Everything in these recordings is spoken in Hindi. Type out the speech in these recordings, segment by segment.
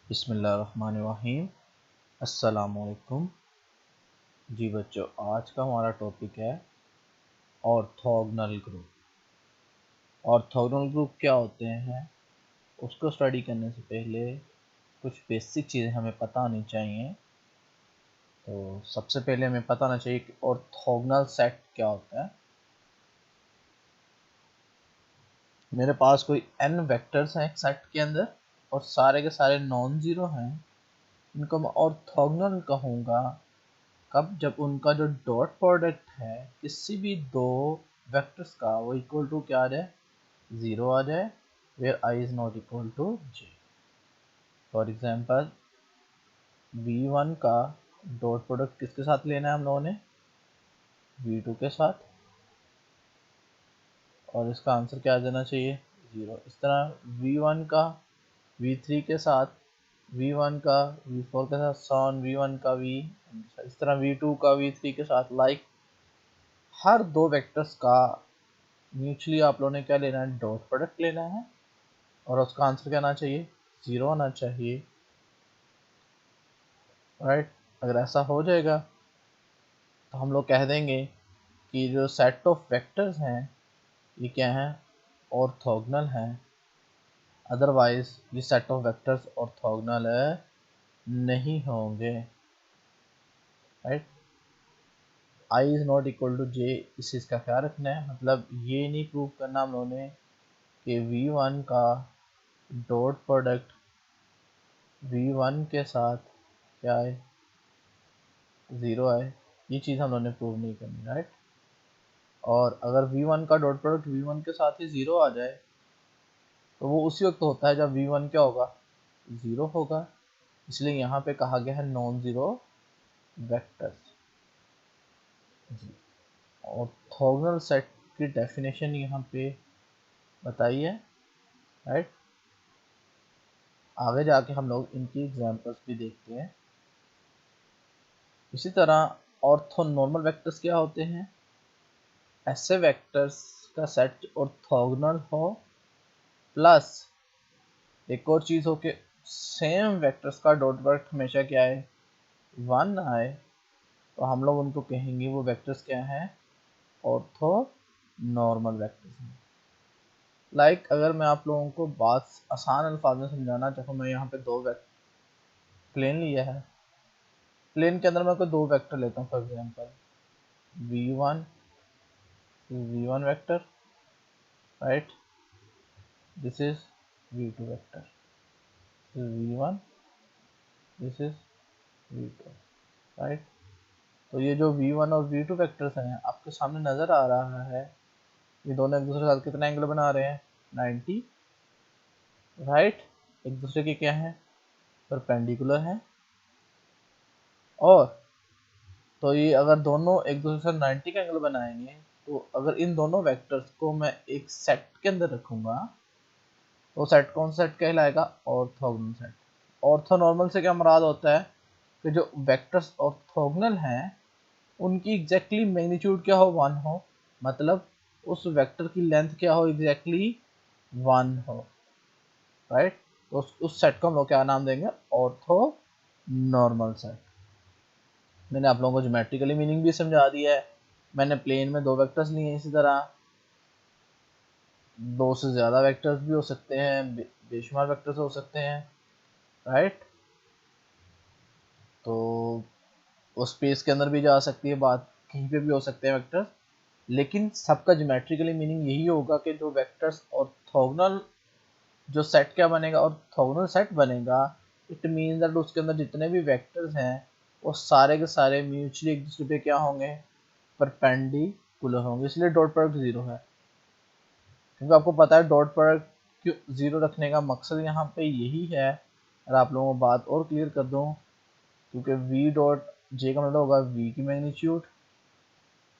बिस्मिल्लाहिर्रहमानिर्रहीम। अस्सलामुअलैकुम। जी बच्चों, आज का हमारा टॉपिक है ऑर्थोगोनल ग्रुप। ऑर्थोगोनल ग्रुप क्या होते हैं, उसको स्टडी करने से पहले कुछ बेसिक चीज़ें हमें पता होनी चाहिए। तो सबसे पहले हमें पता होना चाहिए कि ऑर्थोगोनल सेट क्या होता है। मेरे पास कोई n वेक्टर्स हैं एक सेट के अंदर और सारे के सारे नॉन ज़ीरो हैं, इनको मैं ऑर्थोगोनल कहूँगा कब, जब उनका जो डॉट प्रोडक्ट है किसी भी दो वेक्टर्स का वो इक्वल टू क्या आ जाए, ज़ीरो आ जाए, where i is not equal to j. For example v1 का डॉट प्रोडक्ट किसके साथ लेना है हम लोगों ने, v2 के साथ, और इसका आंसर क्या आ जाना चाहिए, ज़ीरो। इस तरह v1 का v3 के साथ, v1 का v4 के साथ, सॉन v1 का v, इस तरह v2 का v3 के साथ। लाइक हर दो वेक्टर्स का म्यूचुअली आप लोगों ने क्या लेना है, डॉट प्रोडक्ट लेना है, और उसका आंसर क्या आना चाहिए, ज़ीरो आना चाहिए। राइट, अगर ऐसा हो जाएगा तो हम लोग कह देंगे कि जो सेट ऑफ वेक्टर्स हैं ये क्या हैं, ऑर्थोगोनल हैं। अदरवाइज ये सेट ऑफ वेक्टर्स ऑर्थोगोनल नहीं होंगे। Right, I is not equal to J, इस चीज़ का ख्याल रखना है। मतलब ये नहीं प्रूव करना हम लोगों ने कि v1 का डॉट प्रोडक्ट v1 के साथ क्या है, ज़ीरो है। ये चीज़ हम लोगों ने प्रूव नहीं करनी। राइट, और अगर v1 का डॉट प्रोडक्ट v1 के साथ ही ज़ीरो आ जाए तो वो उसी वक्त होता है जब v1 क्या होगा, ज़ीरो होगा। इसलिए यहाँ पे कहा गया है नॉन ज़ीरो वेक्टर्स। जी, ऑर्थोगोनल सेट की डेफिनेशन यहाँ पे बताई है। राइट, आगे जाके हम लोग इनकी एग्जांपल्स भी देखते हैं। इसी तरह ऑर्थोनॉर्मल वेक्टर्स क्या होते हैं, ऐसे वेक्टर्स का सेट ऑर्थोगोनल हो प्लस एक और चीज़ हो कि सेम वेक्टर्स का डॉट प्रोडक्ट हमेशा क्या है, वन आए, तो हम लोग उनको कहेंगे वो वेक्टर्स क्या हैं, ऑर्थोनॉर्मल वेक्टर्स हैं। लाइक अगर मैं आप लोगों को बात आसान अल्फाज में समझाना चाहूँ, मैं यहाँ पे दो प्लेन लिया है, प्लेन के अंदर मैं कोई दो वेक्टर लेता हूँ। For example v1 v1 vector, right, this is v2 vector, v1 this is v2। Right, तो ये जो v1 और v2 वेक्टर्स हैं आपके सामने नज़र आ रहा है, ये दोनों एक दूसरे के साथ कितना एंगल बना रहे हैं, 90। राइट, एक दूसरे के क्या है, परपेंडिकुलर है। और तो ये अगर दोनों एक दूसरे से 90 का एंगल बनाएंगे, तो अगर इन दोनों वेक्टर्स को मैं एक सेट के अंदर रखूंगा तो सेट कौन सा सेट कहलाएगा, ऑर्थोगोनल सेट। ऑर्थोनॉर्मल से क्या मुराद होता है कि जो वेक्टर्स ऑर्थोगोनल हैं उनकी एग्जैक्टली मैग्नीट्यूड क्या हो, वन हो, मतलब उस वेक्टर की लेंथ क्या हो, एग्जैक्टली वन हो। राइट, तो उस सेट को हम लोग क्या नाम देंगे, ऑर्थोनॉर्मल सेट। मैंने आप लोगों को ज्योमेट्रिकली मीनिंग भी समझा दिया है। मैंने प्लेन में दो वेक्टर्स लिए हैं, इसी तरह दो से ज़्यादा वेक्टर्स भी हो सकते हैं, बेशुमार वेक्टर्स हो सकते हैं। राइट, तो उस स्पेस के अंदर भी जा सकती है बात, कहीं पे भी हो सकते हैं वेक्टर्स, लेकिन सबका ज्योमेट्रिकली मीनिंग यही होगा कि जो वेक्टर्स ऑर्थोगोनल, जो सेट क्या बनेगा, ऑर्थोगोनल सेट बनेगा। इट मीन्स दैट उसके अंदर जितने भी वेक्टर्स हैं वो सारे के सारे म्यूचुअली एक दूसरे पे क्या होंगे, परपेंडिकुलर होंगे। इसलिए डॉट प्रोडक्ट ज़ीरो है, क्योंकि आपको पता है डॉट प्रोडक्ट क्यों ज़ीरो रखने का मकसद यहाँ पे यही है। अगर आप लोगों को बात और क्लियर कर दूँ, क्योंकि v डॉट जे का मतलब होगा v की मैग्नीट्यूड,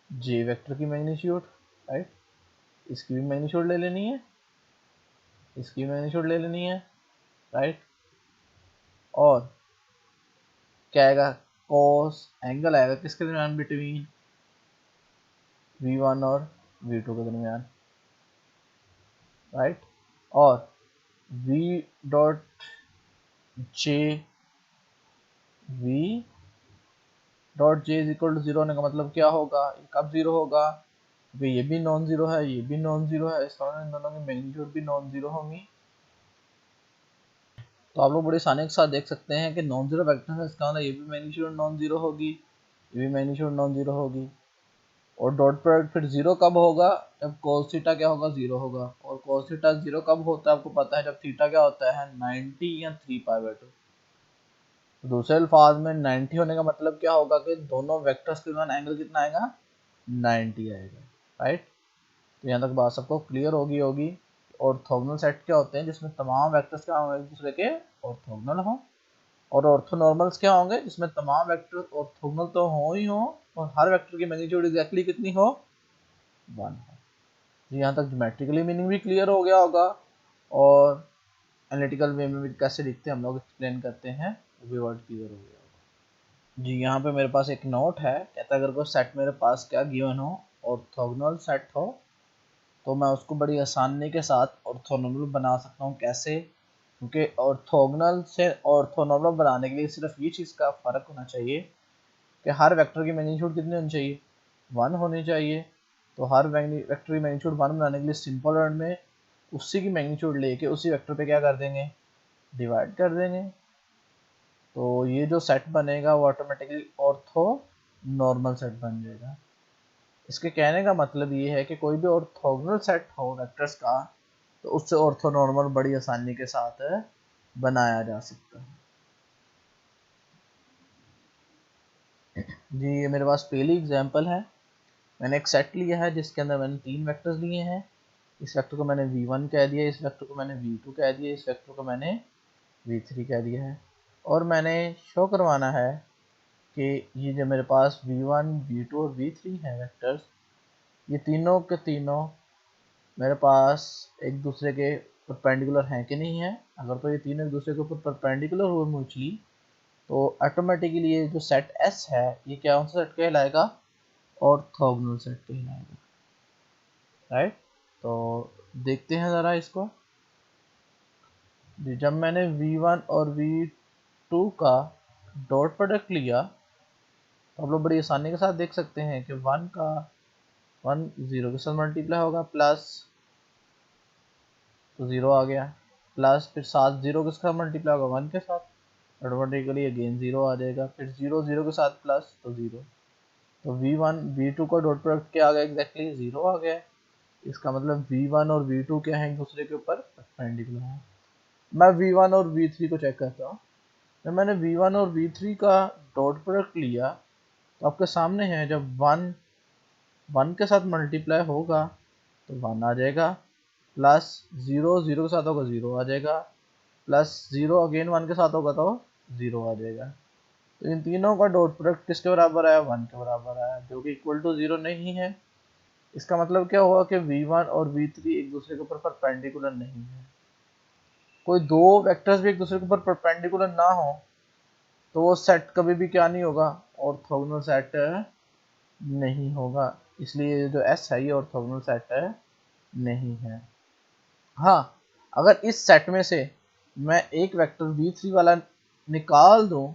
जे वेक्टर की मैग्नीट्यूड। राइट, इसकी भी मैग्नीट्यूड ले लेनी है, इसकी मैग्नीट्यूड ले लेनी है। राइट, और क्या आएगा, कॉस एंगल आएगा किसके दरमियान, बिटवीन v1 और v2 के दरमियान। राइट, और v dot j v dot j is equal to zero होने का मतलब क्या होगा, ये कब जीरो होगा, क्योंकि ये भी नॉन जीरो है, ये भी नॉन जीरो है, इस कारण इन दोनों की मैग्नीट्यूड भी नॉन जीरो होंगी। तो आप लोग बड़ी आसानी के साथ देख सकते हैं कि नॉन जीरो वेक्टर है, इसका मतलब ये भी मैग्नीट्यूड नॉन जीरो होगी, ये भी मैग्नीट्यूड नॉन जीरो होगी। और डॉट प्रोडक्ट फिर जीरो कब होगा, जब cos थीटा क्या होगा, जीरो होगा। और cos थीटा जीरो कब होता है आपको पता है, जब थीटा क्या होता है 90 या 3π/2। दूसरे अल्फाज में 90 होने का मतलब क्या होगा कि दोनों वेक्टर्स के दरमियान एंगल कितना आएगा, 90 आएगा, राइट। तो यहाँ तक बात सबको क्लियर होगी। ऑर्थोगोनल सेट क्या होते हैं, जिसमें तमाम वेक्टर्स क्या होंगे, एक दूसरे के ऑर्थोगोनल हो। और ऑर्थोनॉर्मल्स क्या होंगे, जिसमें तमाम वेक्टर ऑर्थोगोनल तो हो ही हो और हर वेक्टर की मैग्नीट्यूड एग्जैक्टली कितनी हो, 1 हो। तो यहाँ तक ज्योमेट्रिकली मीनिंग भी क्लियर हो गया होगा, और एनालिटिकल वे में भी कैसे लिखते हैं हम लोग एक्सप्लेन करते हैं, वो भी वर्ड क्लियर हो गया होगा। जी यहाँ पे मेरे पास एक नोट है, कहता है अगर कोई सेट मेरे पास क्या गिवन हो, ऑर्थोगोनल सेट हो, तो मैं उसको बड़ी आसानी के साथ ऑर्थोनॉर्मल बना सकता हूँ। कैसे, क्योंकि ऑर्थोगोनल से ऑर्थोनॉर्मल बनाने के लिए सिर्फ ये चीज़ का फ़र्क होना चाहिए कि हर वेक्टर की मैग्नीट्यूड कितनी होनी चाहिए, 1 होनी चाहिए। तो हर वेक्टर की मैग्नीट्यूड 1 बनाने के लिए सिंपल वर्ड में उसी की मैग्नीट्यूड लेके उसी वेक्टर पे क्या कर देंगे, डिवाइड कर देंगे। तो ये जो सेट बनेगा वो ऑटोमेटिकली ऑर्थो नॉर्मल सेट बन जाएगा। इसके कहने का मतलब ये है कि कोई भी ऑर्थोगोनल सेट हो वेक्टर्स का, तो उससे ऑर्थोनॉर्मल बड़ी आसानी के साथ बनाया जा सकता है। जी ये मेरे पास पहली एग्जांपल है। मैंने एक सेट लिया है जिसके अंदर मैंने 3 वेक्टर्स लिए हैं। इस वेक्टर को मैंने v1 कह दिया, इस वेक्टर को मैंने v2 कह दिया, इस वेक्टर को मैंने v3 कह दिया है। और मैंने शो करवाना है कि ये जो मेरे पास v1, v2 और v3 हैं वेक्टर्स, ये तीनों के तीनों मेरे पास एक दूसरे के परपेंडिकुलर हैं कि नहीं है। अगर तो ये तीनों एक दूसरे के ऊपर परपेंडिकुलर हुए म्यूचुअली, तो ऑटोमेटिकली ये जो सेट S है ये क्या कौन सा सेट कहलाएगा, ऑर्थोगोनल सेट कहलाएगा, राइट। तो देखते हैं ज़रा इसको। जब मैंने v1 और v2 का डॉट प्रोडक्ट लिया, तो आप लोग बड़ी आसानी के साथ देख सकते हैं कि 1 0 के साथ मल्टीप्लाई होगा, प्लस तो 0 आ गया, प्लस फिर 7 0 के साथ मल्टीप्लाई होगा 1 के साथ, ऑटोमेटिकली अगेन 0 आ जाएगा, फिर 0 0 के साथ प्लस तो 0। तो v1 v2 का डॉट प्रोडक्ट क्या आ गया, एग्जैक्टली 0 आ गया। इसका मतलब v1 और v2 क्या है, एक दूसरे के ऊपर परपेंडिकुलर है। मैं v1 और v3 को चेक करता हूँ। जब मैंने v1 और v3 का डॉट प्रोडक्ट लिया, तो आपके सामने है, जब 1 के साथ मल्टीप्लाई होगा तो 1 आ जाएगा, प्लस 0 0 के साथ होगा 0 आ जाएगा, प्लस 0 अगेन 1 के साथ होगा तो 0 आ जाएगा। तो इन तीनों का डॉट प्रोडक्ट किसके बराबर आया, 1 के बराबर आया, जो कि इक्वल टू 0 नहीं है। इसका मतलब क्या हुआ कि v1 और v3 एक दूसरे के ऊपर परपेंडिकुलर नहीं है। कोई दो वेक्टर्स भी एक दूसरे के ऊपर परपेंडिकुलर ना हो तो वो सेट कभी भी क्या नहीं होगा, ऑर्थोगोनल सेट नहीं होगा। इसलिए जो S है ये ऑर्थोगोनल सेट नहीं है। हाँ, अगर इस सेट में से मैं एक वेक्टर v3 वाला निकाल दूं,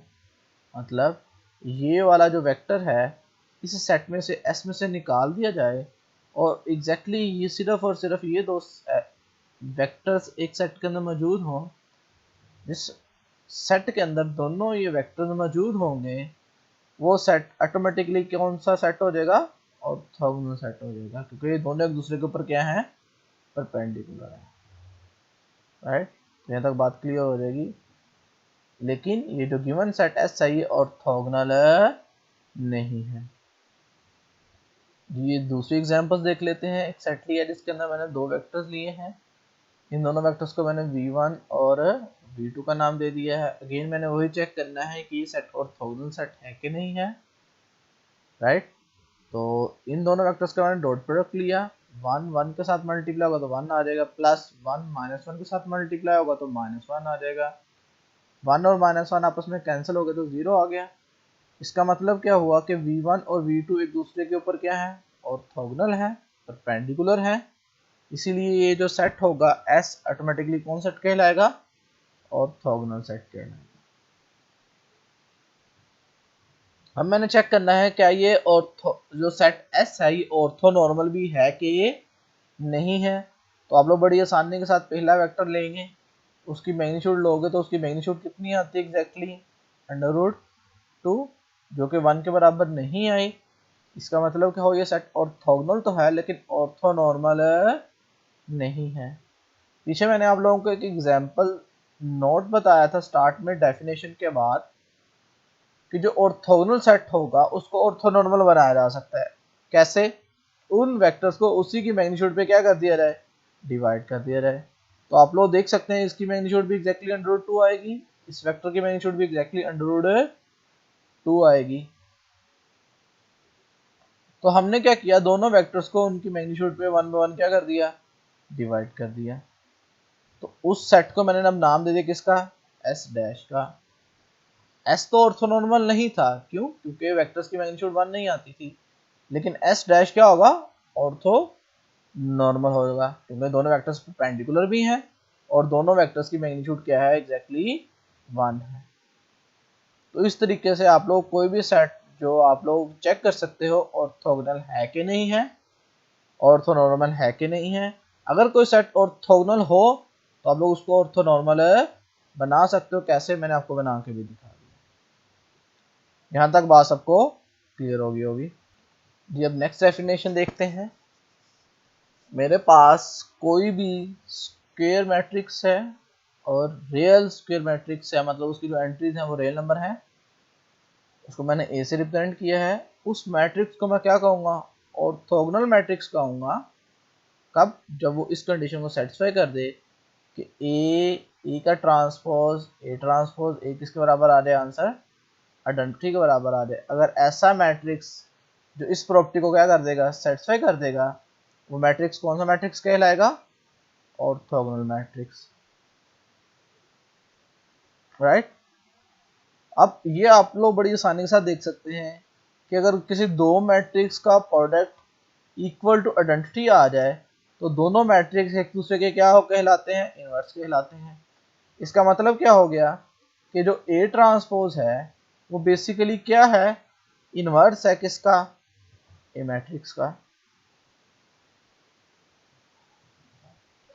मतलब ये वाला जो वेक्टर है इस सेट में से S में से निकाल दिया जाए, और एग्जैक्टली ये सिर्फ और सिर्फ ये दो वेक्टर्स एक सेट के अंदर मौजूद हों, जिस सेट के अंदर दोनों ये वेक्टर्स मौजूद होंगे, वो सेट ऑटोमेटिकली कौन सा सेट हो जाएगा, ऑर्थोगोनल सेट हो जाएगा, क्योंकि ये दोनों एक दूसरे के ऊपर क्या है, परपेंडिकुलर है, राइट। यहाँ तक बात क्लियर हो जाएगी। लेकिन ये जो गिवन सेट S है ये ऑर्थोगोनल नहीं है। ये दूसरी एग्जांपल्स देख लेते हैं। एक सेट लिया जिसके अंदर मैंने दो वेक्टर्स लिए हैं, इन दोनों वेक्टर्स को मैंने v1 और v2 का नाम दे दिया है। अगेन मैंने वही चेक करना है कि ये सेट ऑर्थोगोनल सेट है कि नहीं है, राइट। तो इन दोनों वेक्टर्स का मैंने डॉट प्रोडक्ट लिया, 1 1 के साथ मल्टीप्लाई होगा तो 1 आ जाएगा, प्लस 1 -1 के साथ मल्टीप्लाई होगा तो -1 आ जाएगा, 1 और -1 आपस में कैंसिल हो गए तो 0 आ गया। इसका मतलब क्या हुआ कि v1 और v2 एक दूसरे के ऊपर क्या है, ऑर्थोगोनल है, परपेंडिकुलर है। इसीलिए ये जो सेट होगा S ऑटोमेटिकली कौन सेट कहलाएगा, ऑर्थोगोनल सेट कहलाएगा। अब मैंने चेक करना है क्या ये जो सेट एस है ये ऑर्थोनॉर्मल भी है कि ये नहीं है। तो आप लोग बड़ी आसानी के साथ पहला वेक्टर लेंगे, उसकी मैग्नीट्यूड लोगे तो उसकी मैग्नीट्यूड कितनी आती है एग्जैक्टली √2, जो कि 1 के बराबर नहीं आई। इसका मतलब क्या हो, ये सेट ऑर्थोगोनल तो है लेकिन ऑर्थोनॉर्मल नहीं है। पीछे मैंने आप लोगों को एक एग्जांपल नोट बताया था स्टार्ट में डेफिनेशन के बाद कि जो ऑर्थोगोनल सेट होगा उसको ऑर्थोनॉर्मल बनाया जा सकता है। कैसे? उन वेक्टर्स को उसी की मैग्नीट्यूड पे क्या कर दिया जाए, डिवाइड कर दिया जाए। तो आप लोग देख सकते हैं इसकी मैग्नीट्यूड भी एग्जैक्टली √2 आएगी, इस वेक्टर की मैग्नीट्यूड भी एग्जैक्टली √2 आएगी। तो हमने क्या किया, दोनों वेक्टर्स को उनकी मैग्नीट्यूड पे 1 बाय 1 क्या कर दिया, डिवाइड कर दिया। तो उस सेट को मैंने अब नाम दे दिया किसका, एस डैश का। एस तो ऑर्थोनॉर्मल नहीं था, क्यों? क्योंकि वेक्टर्स की मैग्नीट्यूड 1 नहीं आती थी। लेकिन एस डैश क्या होगा, ऑर्थो नॉर्मल होगा, क्योंकि दोनों वेक्टर्स परपेंडिकुलर भी हैं और दोनों वेक्टर्स की मैग्नीट्यूड क्या है, एग्जैक्टली 1 है। तो इस तरीके से आप लोग कोई भी सेट जो आप लोग चेक कर सकते हो ऑर्थोगोनल है कि नहीं है, ऑर्थोनॉर्मल है कि नहीं है। अगर कोई सेट ऑर्थोगोनल हो तो आप लोग उसको ऑर्थोनॉर्मल बना सकते हो। कैसे, मैंने आपको बना के भी दिखा दिया। यहाँ तक बात सबको क्लियर होगी जी। अब नेक्स्ट डेफिनेशन देखते हैं। मेरे पास कोई भी स्क्वायर मैट्रिक्स है और रियल स्क्वायर मैट्रिक्स है, मतलब उसकी जो एंट्रीज हैं वो रियल नंबर है, उसको मैंने ए से रिप्रेजेंट किया है। उस मैट्रिक्स को मैं क्या कहूँगा, ऑर्थोगोनल मैट्रिक्स कहूँगा। कब? जब वो इस कंडीशन को सेटिस्फाई कर दे कि ए का ट्रांसपोज ए किसके बराबर आ जाए, आंसर आइडेंटिटी के बराबर आ जाए। अगर ऐसा मैट्रिक्स जो इस प्रॉपर्टी को क्या कर देगा, सेटिस्फाई कर देगा, वो मैट्रिक्स कौन सा मैट्रिक्स कहलाएगा, ऑर्थोगोनल मैट्रिक्स, राइट। अब ये आप लोग बड़ी आसानी के साथ देख सकते हैं कि अगर किसी दो मैट्रिक्स का प्रोडक्ट इक्वल टू आइडेंटिटी आ जाए तो दोनों मैट्रिक्स एक दूसरे के क्या हो कहलाते हैं, इनवर्स कहलाते हैं। इसका मतलब क्या हो गया कि जो ए ट्रांसपोज है वो बेसिकली क्या है, इनवर्स है किसका, ए मैट्रिक्स का।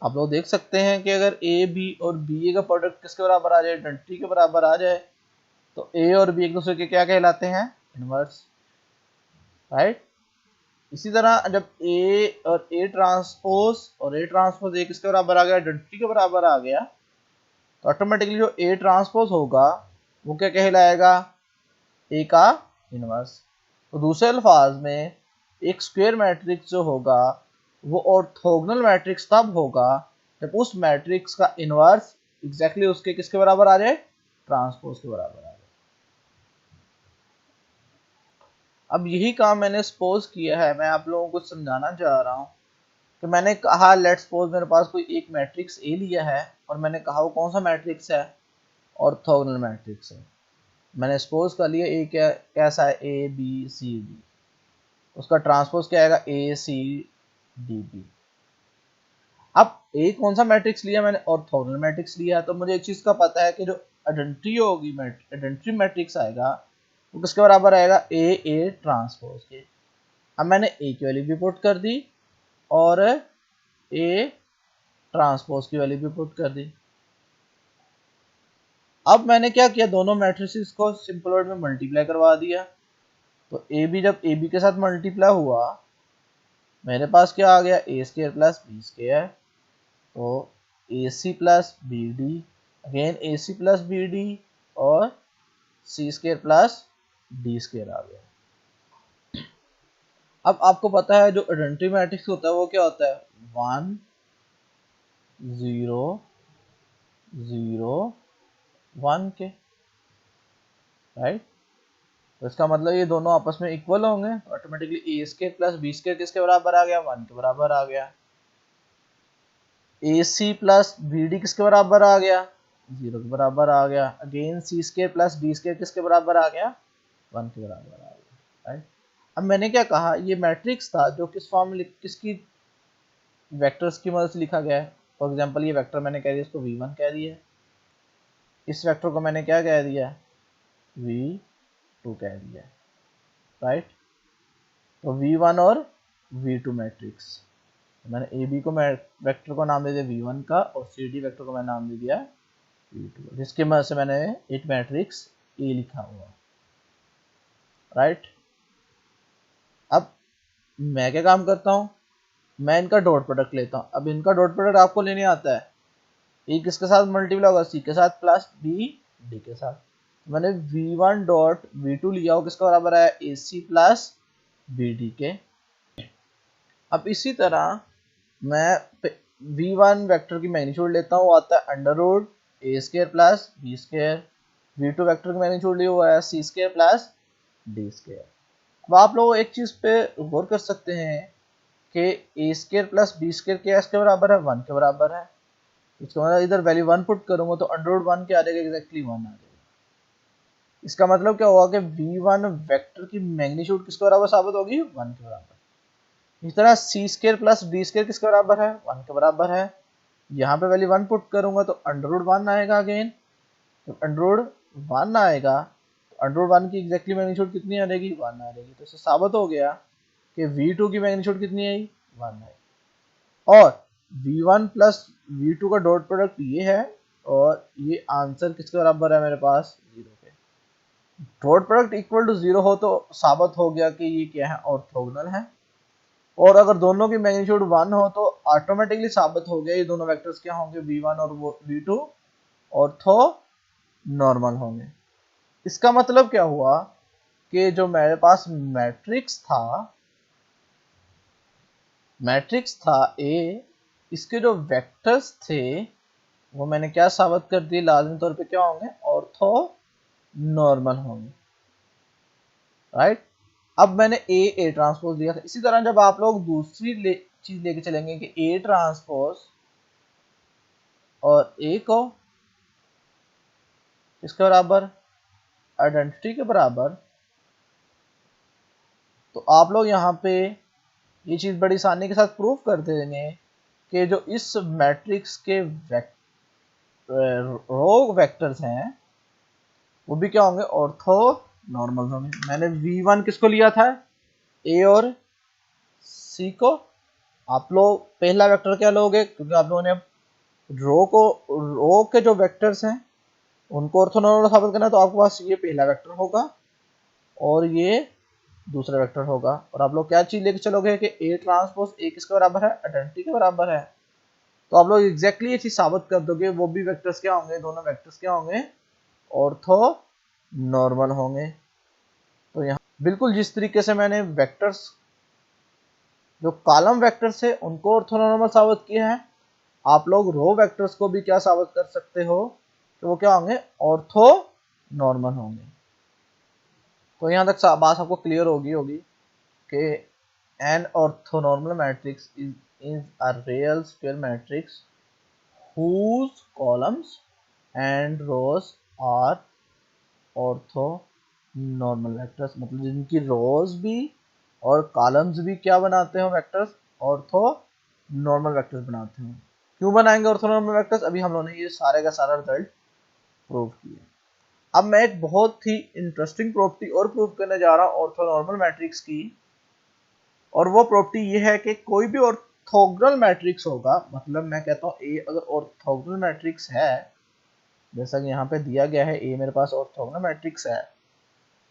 आप लोग देख सकते हैं कि अगर ए बी और बी ए का प्रोडक्ट किसके बराबर आ जाए, आइडेंटिटी के बराबर आ जाए, तो ए और बी एक दूसरे के क्या कहलाते हैं, इनवर्स, राइट। इसी तरह जब ए और ए ट्रांसपोज ए किसके बराबर आ गया, आइडेंटिटी के बराबर आ गया, तो ऑटोमेटिकली जो ए ट्रांसपोज होगा वो क्या कहलाएगा, ए का इनवर्स। तो दूसरे अल्फाज में एक स्क्वायर मैट्रिक्स जो होगा वो ऑर्थोगोनल मैट्रिक्स तब होगा जब उस मैट्रिक्स का इनवर्स एग्जैक्टली उसके किसके बराबर आ जाए, ट्रांसपोज के बराबर आ जाए। अब यही काम मैंने सपोज किया है, मैं आप लोगों को समझाना चाह रहा हूँ कि मैंने कहा लेट्स सपोज मेरे पास कोई एक मैट्रिक्स ए लिया है और मैंने कहा वो कौन सा मैट्रिक्स है, ऑर्थोगोनल मैट्रिक्स है। मैंने सपोज कर लिया ए क्या कैसा है, ए बी सी डी, उसका ट्रांसपोज क्या आएगा, ए सी डी बी। अब ए कौन सा मैट्रिक्स लिया मैंने, ऑर्थोगोनल मैट्रिक्स लिया, तो मुझे एक चीज का पता है कि जो आइडेंटिटी होगी, आइडेंटिटी मैट्रिक्स आएगा वो किसके बराबर आएगा, ए ट्रांसपोज के। अब मैंने ए की वैल्यू भी पुट कर दी और ए ट्रांसपोज की वैल्यू भी पुट कर दी। अब मैंने क्या किया, दोनों मैट्रिसेस को सिंपल वर्ड में मल्टीप्लाई करवा दिया। तो ए बी जब ए बी के साथ मल्टीप्लाई हुआ, मेरे पास क्या आ गया, A square plus B square, तो A C plus B D, again A C plus B D और C square plus D square आ गया। अब आपको पता है जो आइडेंटिटी मैट्रिक्स होता है वो क्या होता है, 1 0 0 1 के, राइट। तो इसका मतलब ये दोनों आपस में इक्वल होंगे, तो automatically a square plus B square किसके बराबर आ गया, 1 के बराबर आ गया। A C plus B d किसके बराबर आ गया, 0 के बराबर आ गया। Again c square plus D square किसके बराबर आ गया, 1 के बराबर आ गया, राइट। अब मैंने क्या कहा, ये मैट्रिक्स था जो किस फॉर्म में, किसकी वेक्टर्स की मदद से लिखा गया है। फॉर एग्जांपल ये वेक्टर मैंने कह दिया, इसको v1 कह दिया, इस वेक्टर को मैंने क्या कह दिया, v2 कह दिया, राइट। तो v1 और v2 मैट्रिक्स, मैंने ab को वेक्टर को नाम दे दिया v1 का, और cd वेक्टर को मैंने नाम दे दिया v2, जिसके मदद से मैंने एक मैट्रिक्स a लिखा हुआ, राइट। अब मैं क्या काम करता हूँ, मैं इनका डॉट प्रोडक्ट लेता हूँ। अब इनका डॉट प्रोडक्ट आपको लेने आता है, ए किसके साथ मल्टीप्लाई होगा, सी के साथ प्लस बी डी के साथ। मैंने v1 डॉट v2 लिया हो, किसका बराबर है, ए सी प्लस बी डी के। अब इसी तरह मैं v1 वेक्टर की मैग्नीट्यूड लेता हूँ, आता है under root A square plus B square. v2 vector की मैग्नीट्यूड लिया हुआ है C square plus D square. अब आप लोग एक चीज पे गौर कर सकते हैं कि ए स्क्वायर प्लस बी स्क्वायर क्या इसके बराबर है, 1 के बराबर है। इसका मतलब इधर वैल्यू 1 पुट करूंगा तो अंडर रूट 1 क्या आ जाएगा, एग्जैक्टली 1 आ जाएगा। इसका मतलब क्या हुआ कि v1 वेक्टर की मैग्नीट्यूड किसके बराबर साबित होगी, 1 के बराबर। इस तरह सी स्क्वायर प्लस डी स्क्वायर किसके बराबर है, 1 के बराबर है। यहाँ पे वैल्यू 1 पुट करूंगा तो अंडर रूट 1 आएगा अगेन। तो अंडर रूट 1 आएगा तो अंडर रूट 1 की एग्जैक्टली मैग्नीट्यूड कितनी आ जाएगी, 1 आ जाएगी। तो इससे साबित हो गया कि v2 की मैग्नीट्यूड कितनी आई, 1 आई। और v1 प्लस v2 का डॉट प्रोडक्ट ये है, और ये आंसर किसके बराबर है मेरे पास, 0 के। डॉट प्रोडक्ट इक्वल टू 0 हो तो साबित हो गया कि ये क्या है, ऑर्थोगोनल है। और अगर दोनों की मैग्नीट्यूड 1 हो तो ऑटोमेटिकली साबित हो गया ये दोनों वेक्टर्स क्या होंगे, v1 और v2 ऑर्थो नॉर्मल होंगे। इसका मतलब क्या हुआ कि जो मेरे पास मैट्रिक्स था ए, इसके जो वेक्टर्स थे वो मैंने क्या साबित कर दिए, लाजमी तौर पे क्या होंगे, ऑर्थो नॉर्मल होंगे, राइट। अब मैंने ए ट्रांसपोज दिया था। इसी तरह जब आप लोग दूसरी चीज लेके चलेंगे कि ए ट्रांसपोज और ए को इसके बराबर, आइडेंटिटी के बराबर, तो आप लोग यहाँ पे ये चीज बड़ी आसानी के साथ प्रूव कर देंगे कि जो इस मैट्रिक्स के रो वेक्टर्स हैं वो भी क्या होंगे, ऑर्थो नॉर्मल होंगे। मैंने v1 किसको लिया था, a और c को। आप लोग पहला वेक्टर क्या लोगे, क्योंकि आप लोगों ने रो के जो वेक्टर्स हैं उनको ऑर्थोनॉर्मल साबित करना है, तो आपके पास ये पहला वेक्टर होगा और ये दूसरा वेक्टर होगा। और आप लोग क्या चीज लेके चलोगे कि ए ट्रांसपोज ए किसके बराबर है, आइडेंटिटी के बराबर है। तो आप लोग एग्जैक्टली ये चीज साबित कर दोगे, वो भी वेक्टर्स क्या होंगे, दोनों वेक्टर्स क्या होंगे, ऑर्थो नॉर्मल होंगे। तो यहाँ बिल्कुल जिस तरीके से मैंने वेक्टर्स जो कॉलम वेक्टर्स है उनको ऑर्थोनॉर्मल साबित किया है, आप लोग रो वेक्टर्स को भी क्या साबित कर सकते हो कि वो क्या होंगे, ऑर्थो नॉर्मल होंगे। तो यहाँ तक बात आपको क्लियर होगी कि N orthonormal matrix is a real square matrix whose columns and rows are orthonormal vectors, मतलब जिनकी रोज भी और कॉलम्स भी क्या बनाते हो, वेक्टर्स, ऑर्थोनॉर्मल वेक्टर्स बनाते हो। क्यों बनाएंगे ऑर्थोनॉर्मल वेक्टर्स, अभी हम लोगों ने ये सारे का सारा रिजल्ट प्रूव किया। अब मैं एक बहुत ही इंटरेस्टिंग प्रॉपर्टी और प्रूव करने जा रहा हूँ ऑर्थोनॉर्मल मैट्रिक्स की, और वो प्रॉपर्टी ये है कि कोई भी ऑर्थोगोनल मैट्रिक्स होगा, मतलब मैं कहता हूँ ए अगर ऑर्थोगोनल मैट्रिक्स है, जैसा कि यहाँ पे दिया गया है ए मेरे पास ऑर्थोगोनल मैट्रिक्स है,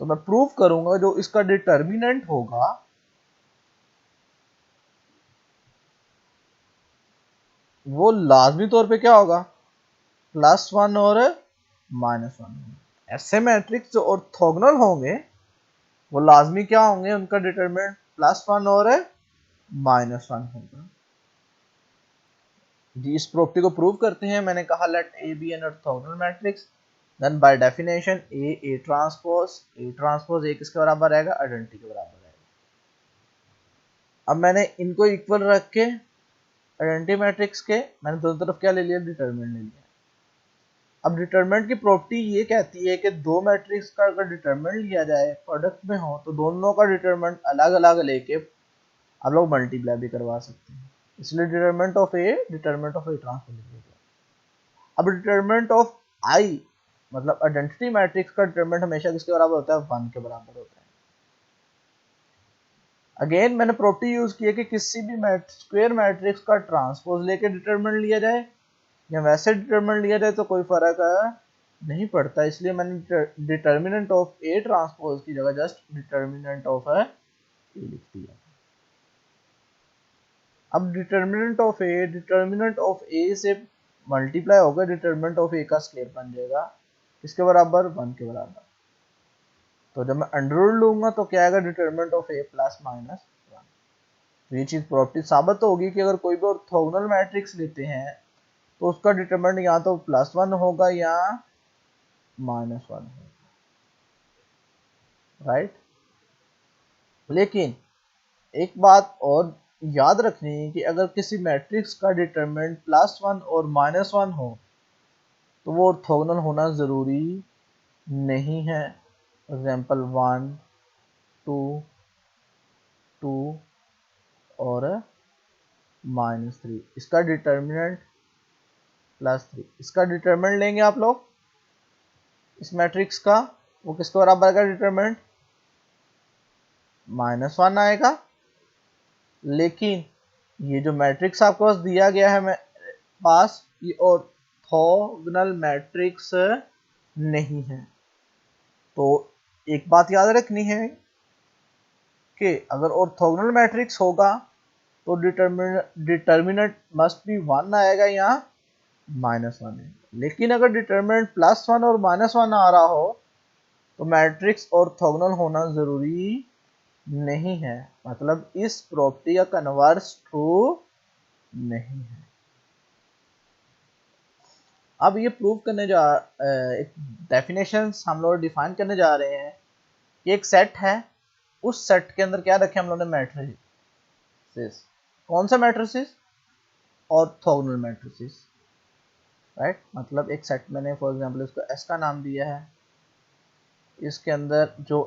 तो मैं प्रूव करूंगा जो इसका डिटर्मिनेंट होगा वो लाजमी तौर पे क्या होगा, +1 और -1। ऐसे मैट्रिक्स जो ऑर्थोगोनल होंगे वो लाजमी क्या होंगे, उनका डिटरमिनेंट +1 और -1 होगा। जी इस प्रॉपर्टी को प्रूव करते हैं। मैंने कहा let A be an orthogonal matrix, then by definition A transpose A किसके बराबर रहेगा, आइडेंटिटी के बराबर रहेगा। अब मैंने इनको इक्वल रख के आइडेंटिटी मैट्रिक्स के मैंने दोनों तरफ क्या ले लिया, डिटरमिनेंट ले लिया। अब डिटरमिनेंट की प्रॉपर्टी ये कहती है कि दो मैट्रिक्स का अगर डिटरमिनेंट लिया जाए प्रोडक्ट में हो तो दोनों का डिटरमिनेंट अलग अलग लेके आप लोग मल्टीप्लाई भी करवा सकते हैं, इसलिए डिटरमिनेंट ऑफ ए ट्रांसपोज लिख दिया। अब डिटरमिनेंट ऑफ आई मतलब आइडेंटिटी मैट्रिक्स का डिटरमिनेंट हमेशा किसके बराबर होता है, 1 के बराबर होता है। अगेन मैंने प्रॉपर्टी यूज की है कि किसी भी स्क्वायर मैट्रिक्स का ट्रांसपोज लेके डिटरमिनेंट लिया जाए या वैसे डिटरमिनेंट लिया जाए तो कोई फर्क नहीं पड़ता, इसलिए मैंने डिटर्मिनेंट ऑफ ए ट्रांसपोज की जगह जस्ट डिटर्मिनेंट ऑफ ए लिख दिया। अब डिटर्मिनेंट ऑफ ए से मल्टीप्लाई होकर डिटर्मिनेंट ऑफ ए का स्क्वायर बन जाएगा, किसके बराबर, 1 के बराबर। तो जब मैं अंडर रूट लूंगा तो क्या आएगा, determinant of A plus minus 1। तो ये चीज प्रॉपर्टी साबित होगी कि अगर कोई भी ऑर्थोगोनल मैट्रिक्स लेते हैं तो उसका डिटर्मिनेंट या तो +1 होगा या -1 होगा, राइट। लेकिन एक बात और याद रखनी है कि अगर किसी मैट्रिक्स का डिटरमिनेंट +1 और -1 हो तो वो ऑर्थोगोनल होना ज़रूरी नहीं है। एग्जाम्पल 1 2 2 और -3, इसका डिटरमिनेंट +3, इसका डिटरमिनेंट लेंगे आप लोग इस मैट्रिक्स का, वो किसके बराबर आएगा, डिटरमिनेंट -1 आएगा। लेकिन ये जो मैट्रिक्स आपके पास दिया गया है पास, ये ऑर्थोगोनल मैट्रिक्स नहीं है। तो एक बात याद रखनी है कि अगर ऑर्थोगोनल मैट्रिक्स होगा तो डिटर्मिनेंट मस्ट बी 1 आएगा या -1 आएगा। लेकिन अगर डिटर्मिनेंट +1 और -1 आ रहा हो तो मैट्रिक्स ऑर्थोगोनल होना जरूरी नहीं है, मतलब इस प्रॉपर्टी का कन्वर्स ट्रू नहीं है। अब ये प्रूव करने एक डेफिनेशन हम लोग डिफाइन करने जा रहे हैं कि एक सेट है, उस सेट के अंदर क्या रखे हम लोगों ने, मैट्रिसेस। कौन सा मैट्रिसेस, ऑर्थोगोनल मैट्रिसेस, राइट। मतलब एक सेट मैंने फॉर एग्जांपल इसको एस का नाम दिया है, इसके अंदर जो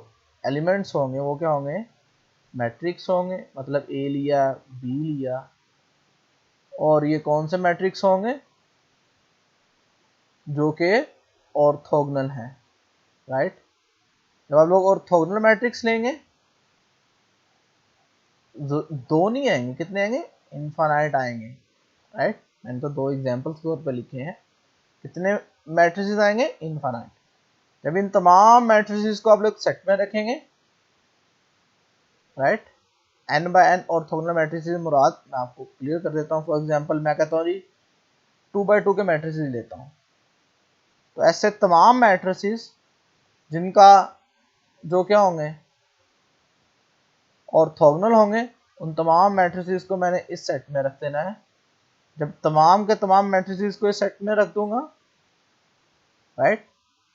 एलिमेंट्स होंगे वो क्या होंगे, मैट्रिक्स होंगे, मतलब ए लिया बी लिया, और ये कौन से मैट्रिक्स होंगे, जो कि ऑर्थोगोनल है, राइट। जब आप लोग ऑर्थोगोनल मैट्रिक्स लेंगे दो नहीं आएंगे, कितने आएंगे, इनफाइनाइट आएंगे, राइट। मैंने तो 2 एग्जांपल्स के तौर पर लिखे हैं, कितने मैट्रिसेस आएंगे, इनफाइनाइट। जब इन तमाम मैट्रिसेस को आप लोग सेट में रखेंगे, right, n by n orthogonal matrices मुराद मैं आपको क्लियर कर देता हूँ। फॉर एग्जांपल मैं कहता हूँ जी 2 बाय 2 के मैट्रिसेस लेता हूँ, तो ऐसे तमाम मैट्रिसेस जिनका जो क्या होंगे, ऑर्थोगोनल होंगे, उन तमाम मैट्रिसेस को मैंने इस सेट में रख देना है। जब तमाम के तमाम मैट्रिसेस को इस सेट में रख दूंगा, राइट,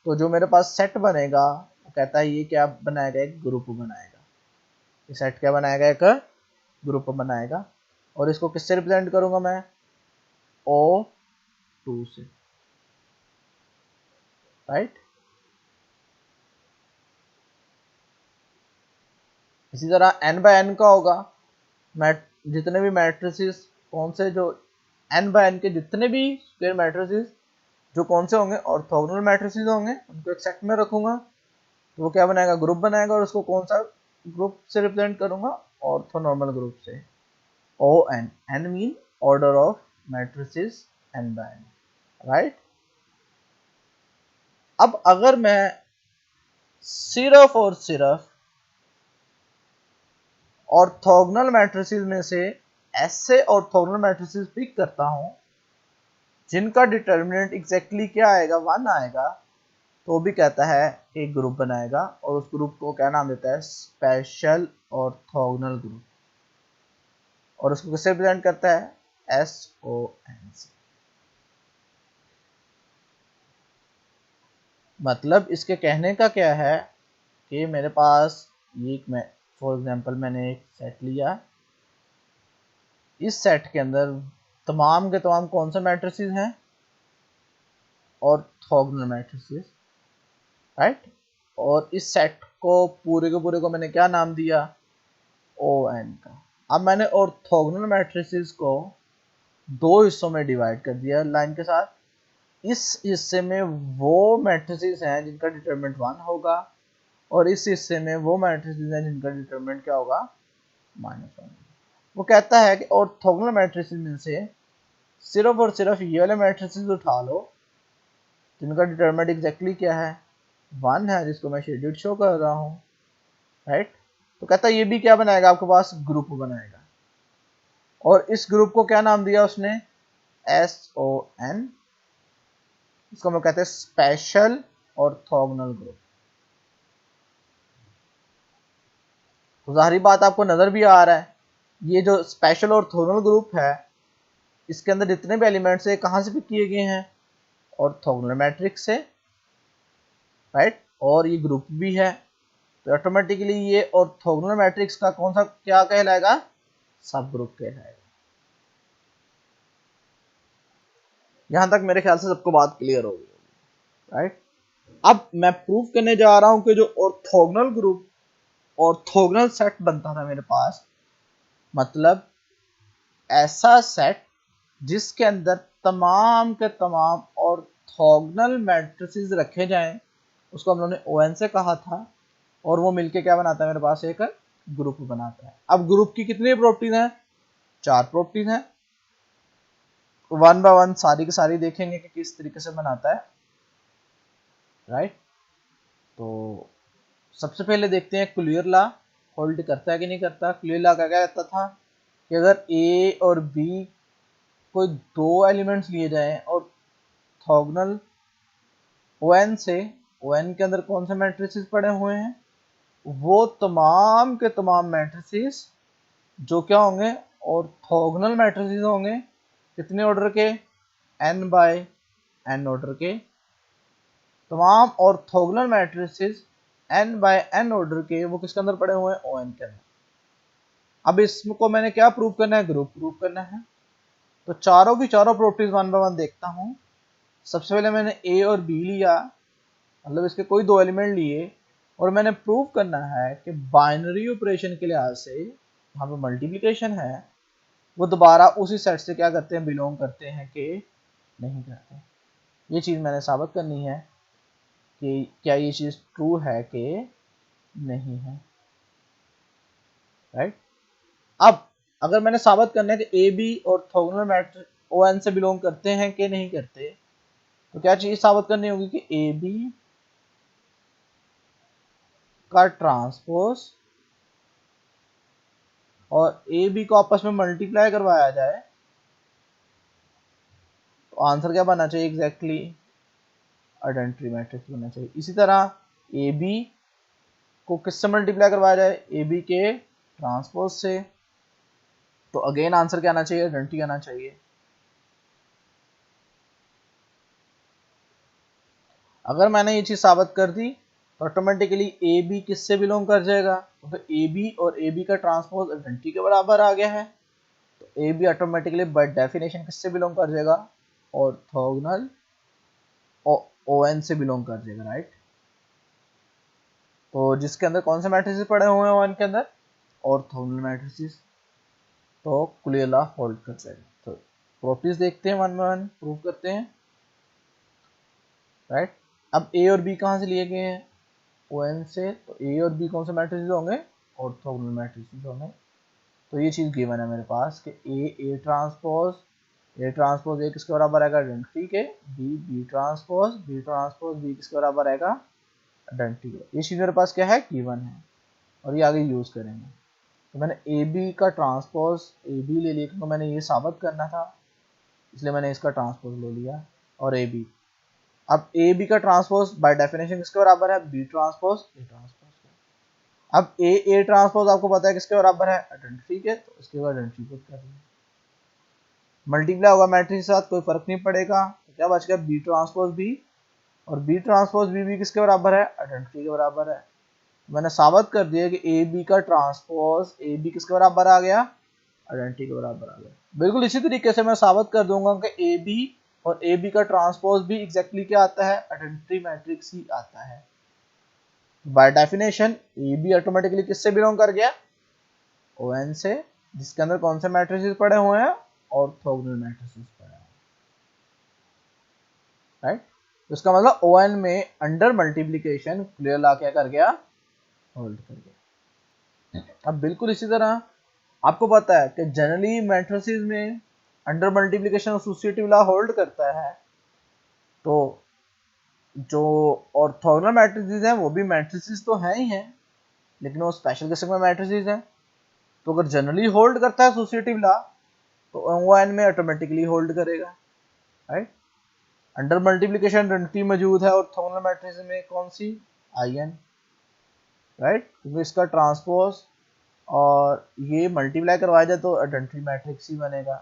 तो जो मेरे पास सेट बनेगा वो कहता है ये क्या बनाएगा, एक ग्रुप बनाएगा। ये सेट क्या बनाएगा, एक ग्रुप बनाएगा। और इसको किससे रिप्रेजेंट करूंगा मैं, O2 से, राइट। इसी तरह n बाय n का होगा, जितने भी मैट्रिसेस कौन से, जो n बाय n के जितने भी स्क्वायर मैट्रिसेस जो कौन से होंगे, ऑर्थोगोनल मैट्रिसेस होंगे, उनको एक सेट में रखूंगा तो वो क्या बनाएगा, ग्रुप बनाएगा। और उसको कौन सा ग्रुप से रिप्रेजेंट करूंगा, ऑर्थोनॉर्मल ग्रुप से, ON, n mean order of matrices n by n, right. अब अगर मैं सिर्फ और सिर्फ ऑर्थोगोनल मैट्रिसेस में से ऐसे ऑर्थोगोनल मैट्रिसेस पिक करता हूं जिनका डिटर्मिनेंट एग्जैक्टली क्या आएगा, 1 आएगा, तो वो भी कहता है एक ग्रुप बनाएगा, और उस ग्रुप को क्या नाम देता है, स्पेशल ऑर्थोगोनल ग्रुप। और उसको किससे रिप्रेजेंट करता है, SON से। मतलब इसके कहने का क्या है कि मेरे पास ये फॉर एग्जांपल मैंने एक सेट लिया, इस सेट के अंदर तमाम के तमाम कौन से मैट्रिसेस हैं, ऑर्थोगोनल मैट्रिसेस, राइट। और इस सेट को पूरे के पूरे को मैंने क्या नाम दिया, ON का। अब मैंने ऑर्थोगोनल मैट्रिसेस को 2 हिस्सों में डिवाइड कर दिया लाइन के साथ। इस हिस्से में वो मैट्रिसेस हैं जिनका डिटरमिनेंट 1 होगा और इस हिस्से में वो मैट्रिसेस हैं जिनका डिटरमिनेंट क्या होगा, -1। वो कहता है कि ऑर्थोगोनल मैट्रिसेस में से सिर्फ और सिर्फ ये वाले मैट्रिसेस उठा लो जिनका डिटरमिनेंट एग्जैक्टली क्या है, 1 है, जिसको मैं शेडेड शो कर रहा हूँ, राइट। तो कहता है ये भी क्या बनाएगा, आपके पास ग्रुप बनाएगा, और इस ग्रुप को क्या नाम दिया उसने, SON। इसको हम कहते हैं स्पेशल ऑर्थोगोनल ग्रुप। तो जाहिर बात आपको नजर भी आ रहा है, ये जो स्पेशल ऑर्थोगोनल ग्रुप है इसके अंदर जितने भी एलिमेंट्स है कहाँ से पिक किए गए हैं, ऑर्थोगोनल मैट्रिक्स से, राइट। और ये ग्रुप भी है, तो ऑटोमेटिकली ये ऑर्थोगोनल मैट्रिक्स का कौन सा क्या कहलाएगा, सब ग्रुप कहलाएगा। यहां तक मेरे ख्याल से सबको बात क्लियर होगी, राइट। अब मैं प्रूव करने जा रहा हूं कि जो ऑर्थोगोनल ग्रुप, ऑर्थोगोनल सेट बनता था मेरे पास, मतलब ऐसा सेट जिसके अंदर तमाम के तमाम ऑर्थोगोनल मैट्रिसेस रखे जाएं, उसको हम लोगों ने ON से कहा था, और वो मिलके क्या बनाता है, मेरे पास एक ग्रुप बनाता है। अब ग्रुप की कितनी प्रॉपर्टीज हैं, 4 प्रॉपर्टीज हैं। वन बाय वन सारी की सारी देखेंगे कि किस तरीके से बनाता है, राइट। तो सबसे पहले देखते हैं क्लियर लॉ होल्ड करता है कि नहीं करता। क्लियर लॉ क्या कहता था कि अगर A और B कोई 2 एलिमेंट्स लिए जाएं और ऑर्थोगोनल ON से, ON के अंदर कौन से मैट्रिसेस पड़े हुए हैं, वो तमाम के तमाम मैट्रिसेस जो क्या होंगे, ऑर्थोगोनल मैट्रिसेस होंगे, कितने ऑर्डर के, n बाय n ऑर्डर के। तमाम orthogonal matrices n by n order के वो किसके अंदर पड़े हुए हैं, ON के अंदर। अब इसको मैंने क्या प्रूव करना है, ग्रुप प्रूव करना है। तो चारों की चारों प्रॉपर्टीज वन बाय वन देखता हूं। सबसे पहले मैंने A और B लिया, मतलब इसके कोई 2 एलिमेंट लिए, और मैंने प्रूव करना है कि बाइनरी ऑपरेशन के लिहाज से वहां पे मल्टीप्लिकेशन है वो दोबारा उसी सेट से क्या करते हैं, बिलोंग करते हैं कि नहीं करते। ये चीज मैंने साबित करनी है कि क्या ये चीज ट्रू है कि नहीं है, राइट। अब अगर मैंने साबित करना है कि AB ऑर्थोगोनल मैट्रिक्स ON से बिलोंग करते हैं कि नहीं करते, तो क्या चीज साबित करनी होगी कि AB का ट्रांसपोज और AB को आपस में मल्टीप्लाई करवाया जाए, तो आंसर क्या बनना चाहिए, एग्जैक्टली आइडेंटिटी मैट्रिक्स बनना चाहिए। इसी तरह AB को किससे मल्टीप्लाई करवाया जाए, AB के ट्रांसपोज से, तो अगेन आंसर क्या आना चाहिए, आइडेंटिटी आना चाहिए। अगर मैंने ये चीज साबित कर दी तो ऑटोमेटिकली AB किससे बिलोंग कर जाएगा, तो AB और AB का ट्रांसपोज आइडेंटिटी के बराबर आ गया है, तो AB ऑटोमेटिकली बाय डेफिनेशन किससे बिलोंग कर जाएगा, ऑर्थोगोनल ON से बिलोंग कर जाएगा, राइट। तो जिसके अंदर कौन से मैट्रिसेस पड़े हुए हैं ON के अंदर, ऑर्थोगोनल मैट्रिसेस, तो क्लियर लॉ होल्ड कर जाएगा। तो प्रॉपर्टीज देखते हैं, वन बाय वन प्रूव करते हैं, राइट। अब A और B कहाँ से लिए गए हैं, ON से, तो A और B कौन से मैट्रिसेस होंगे, ऑर्थोगोनल मैट्रिसेस होंगे। तो ये चीज गिवन है मेरे पास कि A ट्रांसपोज A किसके बराबर आएगा, आइडेंटिटी के, B ट्रांसपोज B किसके बराबर आएगा, आइडेंटिटी के। ये चीज मेरे पास क्या है, गिवन है, और ये आगे यूज करेंगे। तो मैंने AB का ट्रांसपोज AB ले लिया क्योंकि मैंने ये साबित करना था, इसलिए मैंने इसका ट्रांसपोज ले लिया, और AB। अब AB का ट्रांसपोज बाय डेफिनेशन किसके बराबर है, B ट्रांसपोज A ट्रांसपोज। अब A ट्रांसपोज आपको पता है किसके बराबर है, आइडेंटिटी के, तो इसके बाद आइडेंटिटी पुट कर दिया, मल्टीप्लाई होगा मैट्रिक्स के साथ, कोई फर्क नहीं पड़ेगा, तो क्या बच गया, B ट्रांसपोज B, और B ट्रांसपोज B भी किसके बराबर है, आइडेंटिटी के बराबर है। मैंने साबित कर दिया कि AB का ट्रांसपोज AB किसके बराबर आ गया, आइडेंटिटी के बराबर आ गया। बिल्कुल इसी तरीके से मैं साबित कर दूंगा कि AB और AB का ट्रांसपोज भी एग्जैक्टली क्या आता है, आइडेंटिटी मैट्रिक्स ही आता है। बाय डेफिनेशन AB ऑटोमेटिकली किससे बिलोंग कर गया, ON से, जिसके अंदर कौन से मैट्रिसेस पड़े हुए हैं, ऑर्थोगोनल मैट्रिसेस पड़े हैं। राइट। तो इसका मतलब ओ एन में अंडर मल्टीप्लीकेशन क्लियर ला क्या कर गया, होल्ड कर गया। अब बिल्कुल इसी तरह आपको पता है कि जनरली मैट्रिसेस में अंडर मल्टीप्लीकेशन एसोसिएटिव ला होल्ड करता है, तो जो ऑर्थोगोनल मैट्रिसेस हैं वो भी मैट्रिसेस तो हैं ही हैं, लेकिन वो स्पेशल किस्म में मैट्रिसेस हैं। तो अगर जनरली होल्ड करता है एसोसिएटिव ला तो ओ एन में ऑटोमेटिकली होल्ड करेगा, राइट। अंडर मल्टीप्लीकेशन आइडेंटिटी मौजूद है ऑर्थोगोनल मैट्रिसेस में, कौन सी, आई एन, राइट, क्योंकि इसका ट्रांसपोज और ये मल्टीप्लाई करवाया जाए तो आइडेंटिटी मैट्रिक्स ही बनेगा।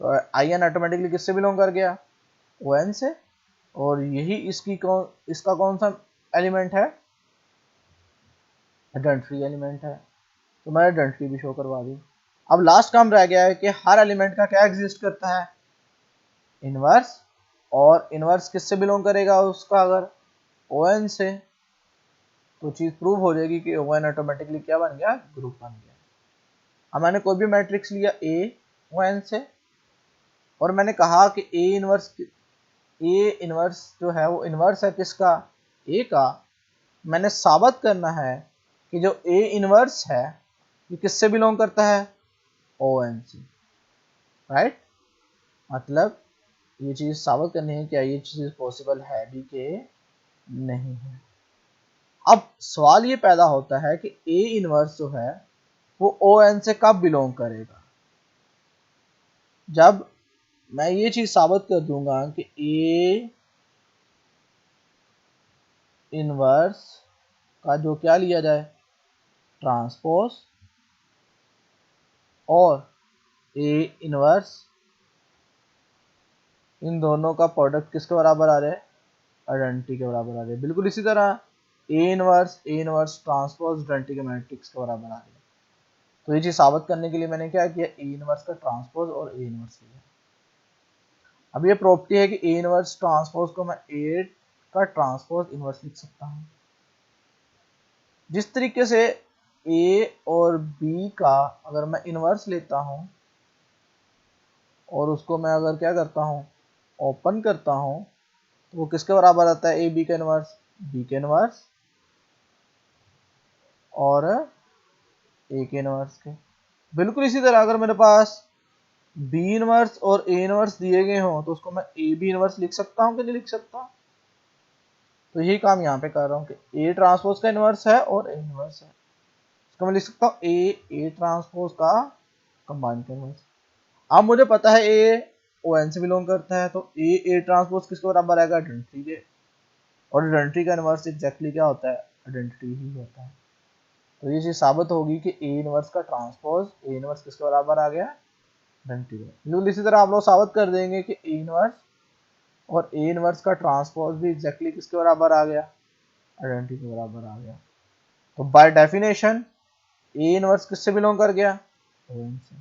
तो आई एन ऑटोमेटिकली किससे बिलोंग कर गया, ओ एन से, और यही इसका कौन सा एलिमेंट है, आइडेंटिटी एलिमेंट है। तो मैं आइडेंटिटी भी शो करवा दी। अब लास्ट काम रह गया है कि हर एलिमेंट का क्या एग्जिस्ट करता है, इनवर्स, और इनवर्स किससे बिलोंग करेगा उसका, अगर ओ एन से, तो चीज प्रूव हो जाएगी कि ओ एन ऑटोमेटिकली क्या बन गया, ग्रुप बन गया। अब मैंने कोई भी मैट्रिक्स लिया ए ओ एन से, और मैंने कहा कि ए इनवर्स जो है वो इनवर्स है किसका, ए का। मैंने साबित करना है कि जो ए इनवर्स है ये किससे बिलोंग करता है, ओ एन से, राइट। मतलब ये चीज साबित करनी है, क्या ये चीज पॉसिबल है भी कि नहीं है। अब सवाल ये पैदा होता है कि ए इनवर्स जो है वो ओ एन से कब बिलोंग करेगा, जब मैं ये चीज साबित कर दूंगा कि ए इनवर्स का जो क्या लिया जाए, ट्रांसपोज, और ए इनवर्स, इन दोनों का प्रोडक्ट किसके बराबर आ रहा है, आइडेंटिटी के बराबर आ रहा है। बिल्कुल इसी तरह ए इनवर्स ट्रांसपोज आइडेंटिटी के मैट्रिक्स के बराबर आ रही है। तो ये चीज साबित करने के लिए मैंने क्या किया, ए इनवर्स का ट्रांसपोज और ए इनवर्स लिया। अब ये प्रॉपर्टी है कि ए इनवर्स ट्रांसपोज को मैं ए का ट्रांसपोज इनवर्स लिख सकता हूँ। जिस तरीके से ए और बी का अगर मैं इनवर्स लेता हूँ और उसको मैं अगर क्या करता हूँ, ओपन करता हूँ, तो वो किसके बराबर आता है, ए बी का इनवर्स, बी के इनवर्स और ए के इनवर्स के। बिल्कुल इसी तरह अगर मेरे पास बी इनवर्स और ए इनवर्स दिए गए हों तो उसको मैं ए बी इनवर्स लिख सकता हूँ कि नहीं लिख सकता। तो यही काम यहाँ पे कर रहा हूँ कि ए ट्रांसपोज का इनवर्स है और ए इनवर्स है, इसको मैं लिख सकता हूँ ए ट्रांसपोज का कंबाइन का इनवर्स। अब मुझे पता है ए ओ एन से बिलोंग करता है, तो ए ट्रांसपोज किसके बराबर आएगा, आइडेंटिटी के, और आइडेंटिटी का इनवर्स एग्जैक्टली क्या होता है, आइडेंटिटी ही होता है। तो ये चीज साबित होगी कि ए इनवर्स का ट्रांसपोज ए इनवर्स किसके बराबर आ गया, आइडेंटिटी। बिल्कुल इसी तरह आप लोग साबित कर देंगे कि ए इनवर्स और ए इनवर्स का ट्रांसपोज भी एग्जैक्टली किसके बराबर आ गया, आइडेंटिटी के बराबर आ गया। तो बाय डेफिनेशन ए इनवर्स किससे बिलोंग कर गया, ओ एन से।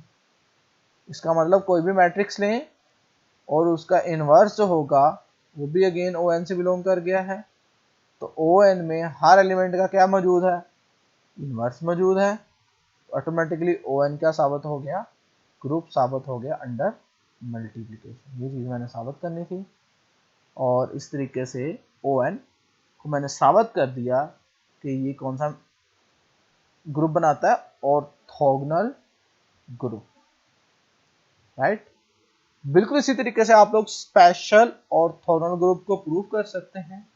इसका मतलब कोई भी मैट्रिक्स लें और उसका इनवर्स जो होगा वो भी अगेन ओ एन से बिलोंग कर गया है। तो ओ एन में हर एलिमेंट का क्या मौजूद है, इनवर्स मौजूद है। ऑटोमेटिकली ओ एन क्या साबित हो गया, ग्रुप साबित हो गया अंडर मल्टीप्लिकेशन। ये चीज मैंने साबित करनी थी, और इस तरीके से ओ एन को मैंने साबित कर दिया कि ये कौन सा ग्रुप बनाता है, ऑर्थोगोनल ग्रुप, राइट। बिल्कुल इसी तरीके से आप लोग स्पेशल ऑर्थोगोनल ग्रुप को प्रूव कर सकते हैं,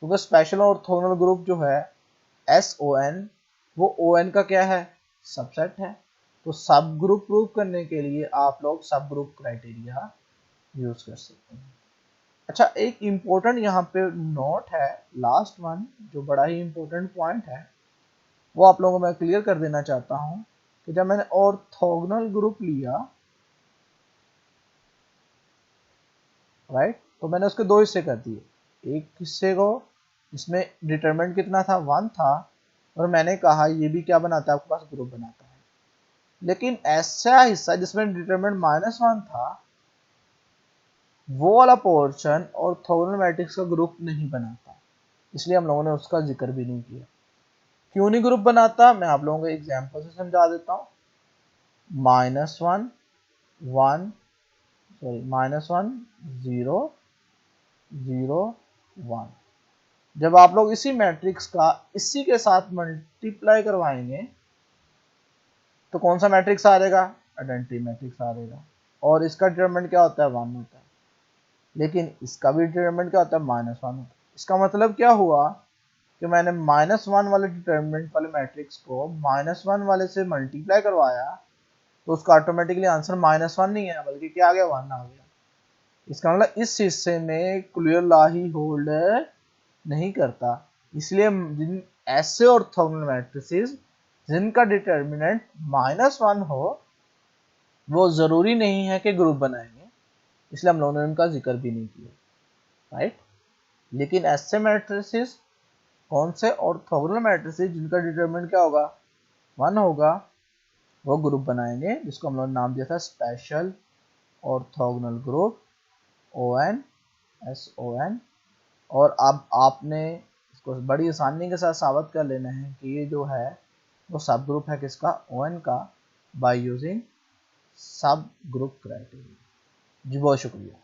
क्योंकि स्पेशल ऑर्थोगोनल ग्रुप जो है एस ओ एन, वो ओ एन का क्या है, सबसेट है। तो सब ग्रुप प्रूव करने के लिए आप लोग सब ग्रुप क्राइटेरिया यूज कर सकते हैं। अच्छा, एक इम्पोर्टेंट यहाँ पे नोट है, लास्ट वन, जो बड़ा ही इम्पोर्टेंट पॉइंट है, वो आप लोगों को मैं क्लियर कर देना चाहता हूँ कि जब मैंने ऑर्थोगोनल ग्रुप लिया, राइट, तो मैंने उसके दो हिस्से कर दिए। एक हिस्से को इसमें डिटरमिनेंट कितना था, 1 था, और मैंने कहा ये भी क्या बनाता है, आपके पास ग्रुप बनाता है। लेकिन ऐसा हिस्सा जिसमें डिटरमिनेंट -1 था, वो वाला पोर्शन ऑर्थोगोनल मैट्रिक्स का ग्रुप नहीं बनाता, इसलिए हम लोगों ने उसका जिक्र भी नहीं किया। क्यों नहीं ग्रुप बनाता, मैं आप लोगों को एग्जांपल से समझा देता हूँ। -1 1 0 0 1। जब आप लोग इसी मैट्रिक्स का इसी के साथ मल्टीप्लाई करवाएंगे तो कौन सा मैट्रिक्स आ जाएगा? आइडेंटिटी मैट्रिक्स आ जाएगा। और इसका डिटरमिनेंट क्या होता है? 1 होता है। लेकिन इसका भी डिटरमिनेंट क्या होता है? -1 होता है। इसका मतलब क्या हुआ कि मैंने -1 वाले डिटरमिनेंट वाले मैट्रिक्स को -1 वाले से मल्टीप्लाई करवाया तो उसका ऑटोमेटिकली आंसर -1 नहीं है बल्कि क्या आ गया? 1 आ गया। इसका मतलब इस हिस्से में क्लियर लॉ ही होल्ड नहीं करता। इसलिए जिन ऐसे ऑर्थोगोनल मैट्रिसेस जिनका डिटरमिनेंट -1 हो वो जरूरी नहीं है कि ग्रुप बनाएंगे, इसलिए हम लोगों ने उनका जिक्र भी नहीं किया, राइट। लेकिन ऐसे मैट्रिसेस, कौन से? ऑर्थोगोनल मैट्रिसेस जिनका डिटरमिनेंट क्या होगा? 1 होगा, वो ग्रुप बनाएंगे, जिसको हम लोगों ने नाम दिया था special orthogonal group, ON SON। और अब आपने इसको बड़ी आसानी के साथ साबित कर लेना है कि ये जो है वो सब ग्रुप है किसका? ON का, बाय यूजिंग सब ग्रुप क्राइटेरिया। जी बहुत शुक्रिया।